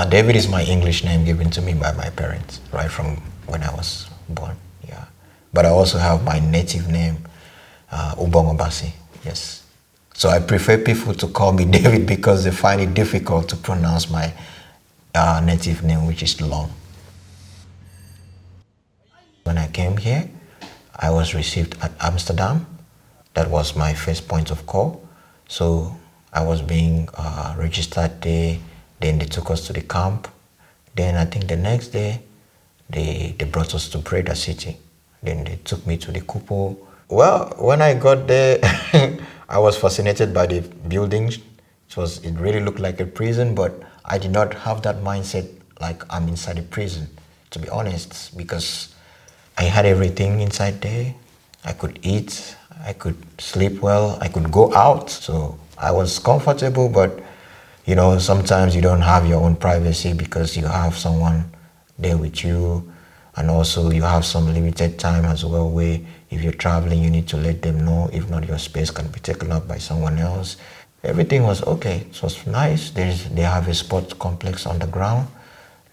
David is my English name given to me by my parents, right from when I was born. Yeah, but I also have my native name, Ubongobasi. Yes. So I prefer people to call me David because they find it difficult to pronounce my native name, which is long. When I came here, I was received at Amsterdam. That was my first point of call. So I was being registered there. Then they took us to the camp. Then I think the next day, they brought us to Breda city. Then they took me to the Kupo. Well, when I got there, I was fascinated by the buildings. It really looked like a prison, but I did not have that mindset like I'm inside a prison, to be honest, because I had everything inside there. I could eat, I could sleep well, I could go out. So I was comfortable, but sometimes you don't have your own privacy because you have someone there with you, and also you have some limited time as well where if you're traveling, you need to let them know. If not, your space can be taken up by someone else. Everything was okay. It was nice. They have a sports complex on the ground.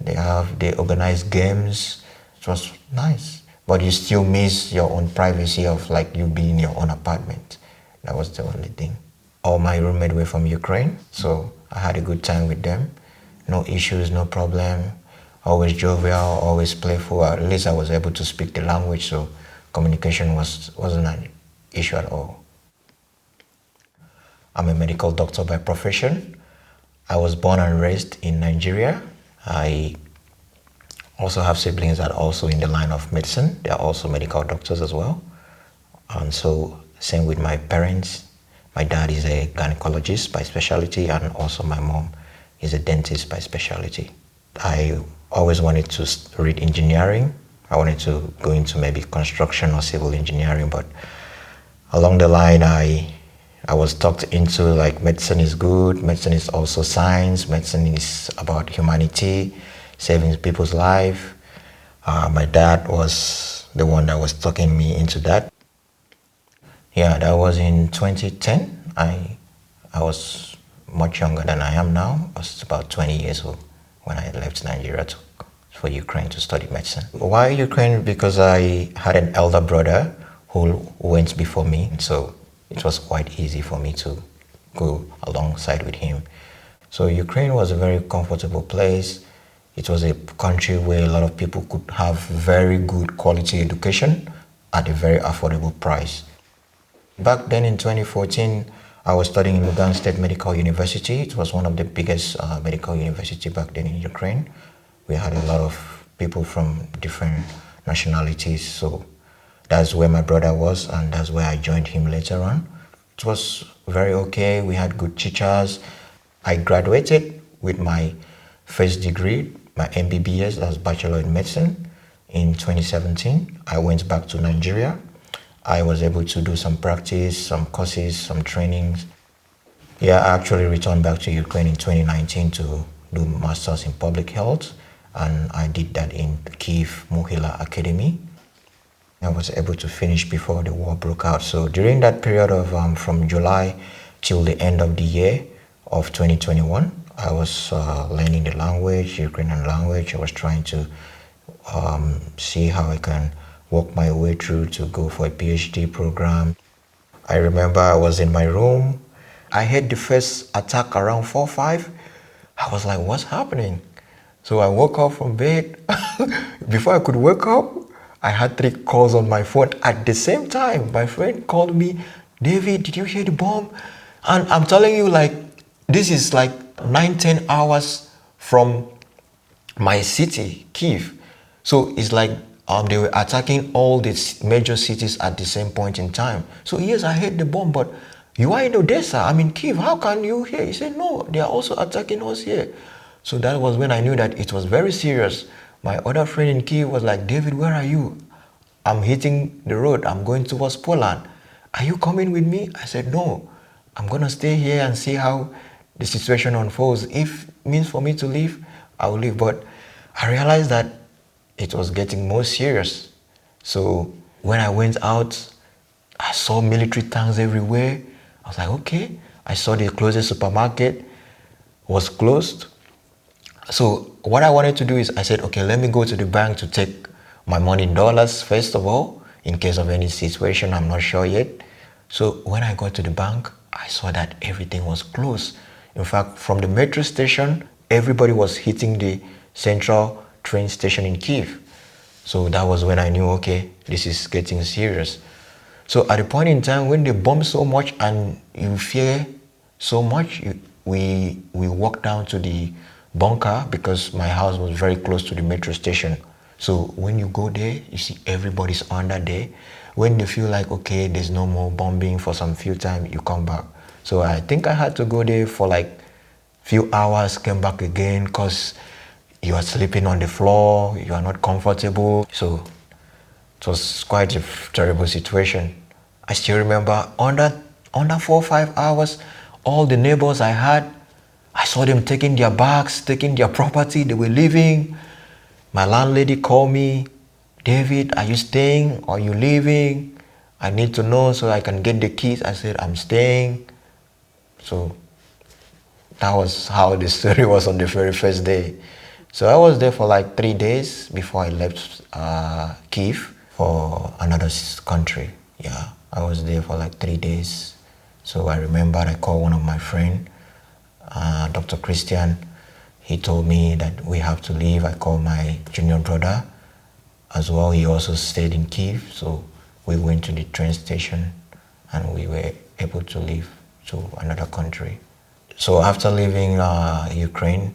They organize games. It was nice. But you still miss your own privacy of like you being in your own apartment. That was the only thing. All my roommates were from Ukraine, so I had a good time with them. No issues, no problem. Always jovial, always playful. At least I was able to speak the language, so communication wasn't an issue at all. I'm a medical doctor by profession. I was born and raised in Nigeria. I also have siblings that are also in the line of medicine. They are also medical doctors as well. And so same with my parents. My dad is a gynecologist by specialty, and also my mom is a dentist by specialty. I always wanted to read engineering. I wanted to go into maybe construction or civil engineering, but along the line I was talked into like medicine is good, medicine is also science, medicine is about humanity, saving people's life. My dad was the one that was talking me into that. Yeah, that was in 2010. I was much younger than I am now. I was about 20 years old when I left Nigeria for Ukraine to study medicine. Why Ukraine? Because I had an elder brother who went before me, so it was quite easy for me to go alongside with him. So Ukraine was a very comfortable place. It was a country where a lot of people could have very good quality education at a very affordable price. Back then in 2014, I was studying in Lugan State Medical University. It was one of the biggest medical university back then in Ukraine. We had a lot of people from different nationalities, so that's where my brother was, and that's where I joined him later on. It was very okay. We had good teachers. I graduated with my first degree, my MBBS, that's Bachelor in Medicine, in 2017. I went back to Nigeria. I was able to do some practice, some courses, some trainings. Yeah, I actually returned back to Ukraine in 2019 to do Masters in Public Health, and I did that in Kiyv Mohila Academy. I was able to finish before the war broke out. So during that period of from July till the end of the year of 2021, I was learning the language, Ukrainian language. I was trying to see how I can work my way through to go for a PhD program. I remember I was in my room. I heard the first attack around 4 or 5. I was like, what's happening? So I woke up from bed. Before I could wake up, I had 3 calls on my phone at the same time. My friend called me, David, did you hear the bomb? And I'm telling you, like, this is like 9-10 hours from my city, Kyiv. So it's like they were attacking all these major cities at the same point in time. So yes, I heard the bomb, but you are in Odessa, I'm in Kyiv, how can you hear? He said, no, they are also attacking us here. So that was when I knew that it was very serious. My other friend in Kyiv was like, David, where are you? I'm hitting the road, I'm going towards Poland. Are you coming with me? I said, no, I'm gonna stay here and see how the situation unfolds. If it means for me to leave, I will leave. But I realized that it was getting more serious. So when I went out, I saw military tanks everywhere. I was like, okay. I saw the closest supermarket was closed. So what I wanted to do is I said, okay, let me go to the bank to take my money in dollars first of all, in case of any situation, I'm not sure yet. So when I got to the bank, I saw that everything was closed. In fact, from the metro station, everybody was hitting the central train station in Kyiv. So that was when I knew, okay, this is getting serious. So at a point in time when they bomb so much and you fear so much, we walked down to the bunker because my house was very close to the metro station. So when you go there, you see everybody's under there. When you feel like, okay, there's no more bombing for some few time, you come back. So I think I had to go there for like few hours, came back again because you are sleeping on the floor, you are not comfortable. So it was quite a terrible situation. I still remember under 4 or 5 hours, all the neighbors I had, I saw them taking their bags, taking their property, they were leaving. My landlady called me, David, are you staying or are you leaving? I need to know so I can get the keys. I said, I'm staying. So that was how the story was on the very first day. So I was there for like 3 days before I left Kyiv for another country. Yeah, I was there for like 3 days. So I remember I called one of my friends, Dr. Christian. He told me that we have to leave. I called my junior brother as well. He also stayed in Kyiv. So we went to the train station and we were able to leave to another country. So after leaving Ukraine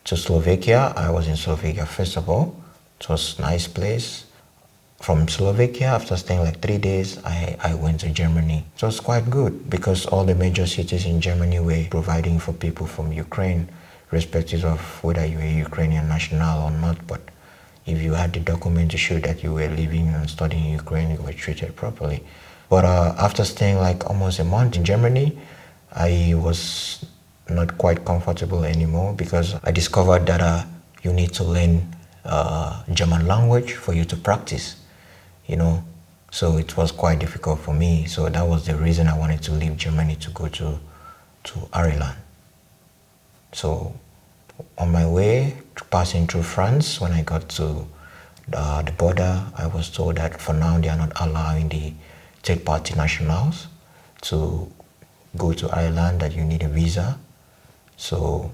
to Slovakia, I was in Slovakia first of all. It was a nice place. From Slovakia, after staying like 3 days, I went to Germany. It was quite good because all the major cities in Germany were providing for people from Ukraine, irrespective of whether you were Ukrainian national or not. But if you had the document to show that you were living and studying in Ukraine, you were treated properly. But after staying like almost a month in Germany, I was not quite comfortable anymore because I discovered that you need to learn German language for you to practice, you know. So it was quite difficult for me. So that was the reason I wanted to leave Germany to go to Ireland. So on my way, passing through France, when I got to the border, I was told that for now they are not allowing the third-party nationals to go to Ireland, that you need a visa. So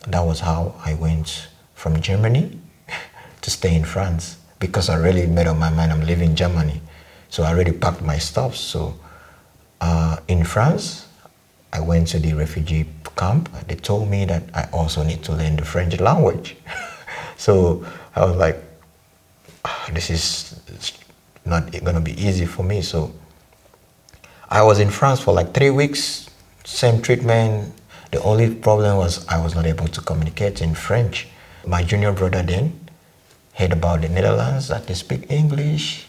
that was how I went from Germany to stay in France because I really made up my mind I'm leaving Germany. So I already packed my stuff. So in France, I went to the refugee camp. They told me that I also need to learn the French language. So I was like, this is not going to be easy for me. So I was in France for like 3 weeks, same treatment. The only problem was I was not able to communicate in French. My junior brother then heard about the Netherlands, that they speak English.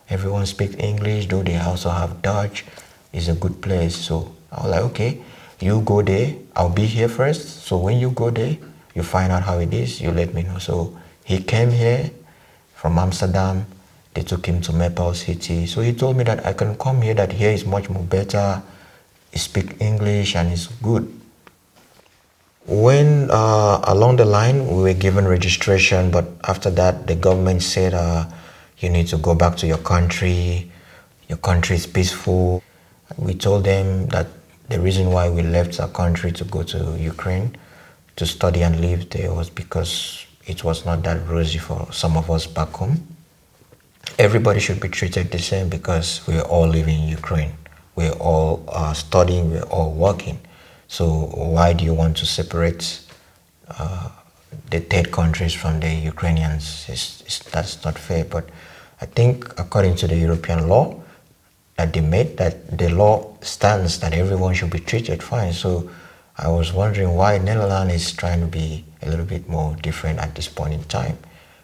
Everyone speaks English, though they also have Dutch. It's a good place. So I was like, okay, you go there, I'll be here first. So when you go there, you find out how it is, you let me know. So he came here from Amsterdam. They took him to Maple City. So he told me that I can come here, that here is much more better. He speak English and it's good. When along the line, we were given registration, but after that, the government said, you need to go back to your country is peaceful. We told them that the reason why we left our country to go to Ukraine to study and live there was because it was not that rosy for some of us back home. Everybody should be treated the same because we're all living in Ukraine. We're all studying, we're all working. So why do you want to separate the third countries from the Ukrainians? That's not fair. But I think according to the European law that they made, that the law stands that everyone should be treated fine. So I was wondering why Netherlands is trying to be a little bit more different at this point in time,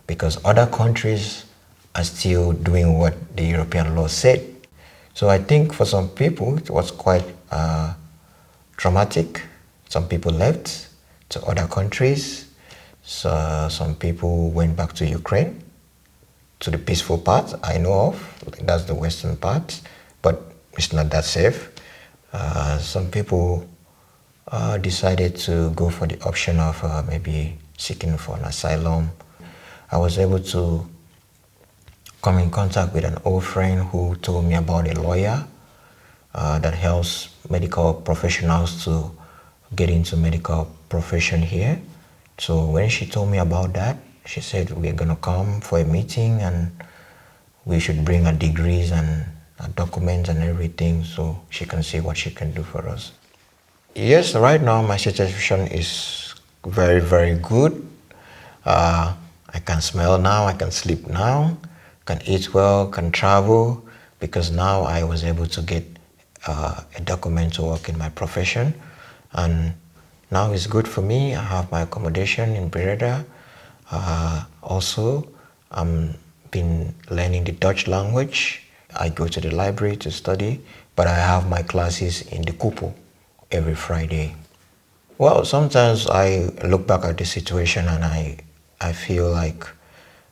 because other countries are still doing what the European law said. So I think for some people it was quite traumatic. Some people left to other countries. So some people went back to Ukraine, to the peaceful part I know of. That's the western part, but it's not that safe. Some people decided to go for the option of maybe seeking for an asylum. I was able to come in contact with an old friend who told me about a lawyer that helps medical professionals to get into medical profession here. So when she told me about that, she said we're gonna come for a meeting and we should bring our degrees and our documents and everything so she can see what she can do for us. Yes, right now my situation is very, very good. I can smell now, I can sleep now, can eat well, can travel, because now I was able to get a document to work in my profession. And now it's good for me. I have my accommodation in Breda. Also, I'm been learning the Dutch language. I go to the library to study, but I have my classes in the Kupu every Friday. Well, sometimes I look back at the situation and I feel like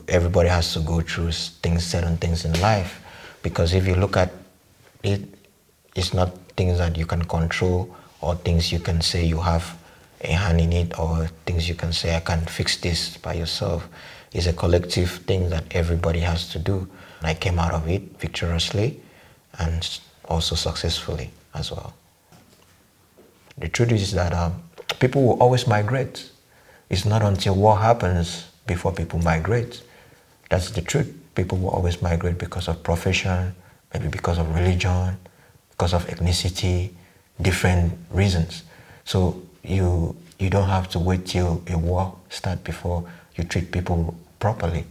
everybody has to go through certain things in life, because if you look at it, it's not things that you can control or things you can say you have a hand in it, or things you can say I can fix this by yourself. It's a collective thing that everybody has to do. I came out of it victoriously and also successfully as well. The truth is that people will always migrate. It's not until war happens before people migrate. That's the truth. People will always migrate because of profession, maybe because of religion, because of ethnicity, different reasons. So you don't have to wait till a war starts before you treat people properly.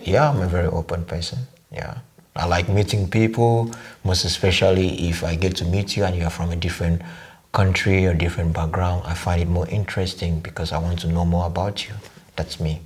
Yeah, I'm a very open person. Yeah, I like meeting people, most especially if I get to meet you and you're from a different country or different background. I find it more interesting because I want to know more about you. That's me.